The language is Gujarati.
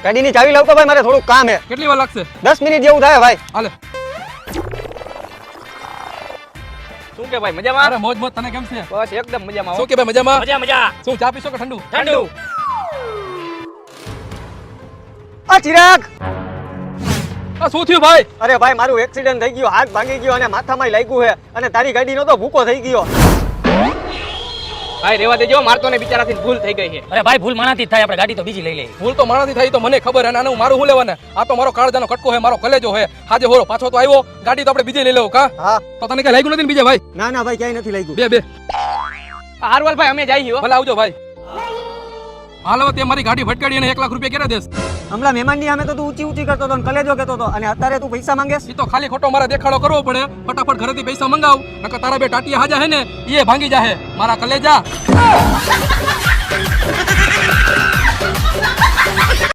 ગાડીની ચાવી લાવ તો ભાઈ, મારે થોડું કામ છે. કેટલી વાર લાગશે? 10 મિનિટ જેવું થાય ભાઈ. હાલે. શું કે ભાઈ મજામાં? અરે મોજ મોજ, તને કેમ છે? બસ એકદમ મજામાં. શું કે ભાઈ મજામાં? મજા મજા. શું ચા પીશો કે ઠંડુ? ઠંડુ. આ ચિરાગ, આ શું થયું ભાઈ? અરે ભાઈ મારું એક્સિડન્ટ થઈ ગયું, હાથ ભાંગી ગયો અને માથામાં લાગ્યું છે અને તારી ગાડીનો તો ભૂકો થઈ ગયો. ભાઈ રેવા દેજો, મારતો ને બિચારાથી ભૂલ થઈ ગઈ છે. અરે ભાઈ ભૂલ માનાથી જ થાય, આપણે ગાડી તો બીજી લઈ લઈએ. ભૂલ તો મારાથી થઈ તો મને ખબર, અને આનું મારું શું લેવાને? આ તો મારો કાળજાનો કટકો છે, મારો કલેજો છે. હાજે હોરો પાછો તો આવ્યો, ગાડી તો આપણે બીજે લઈ લેવો કા? હા. તો તને કઈ લાગ્યું નથી ને બીજે ભાઈ? ના ના ભાઈ, ક્યાંય નથી લાગ્યું. બે હારવાલ ભાઈ અમે જઈએ હો. ભલે આવજો ભાઈ. હાલ હવે તે મારી ગાડી ભટકાડી અને 1 લાખ રૂપિયા કેટલા દેશ? હમણાં મહેમાનની સામે તો તું ઊંચી ઊંચી કરતો હતો ને કલેજો કહેતો હતો, અને અત્યારે તું પૈસા માંગેસ? ઈ તો ખાલી ખોટો મારા દેખાડો કરવો પડે. ફટાફટ ઘરેથી પૈસા મંગાવ, નકર તારા બે ટાટિયા હાજા હે ને એ ભાંગી જાહે મારા કલેજા.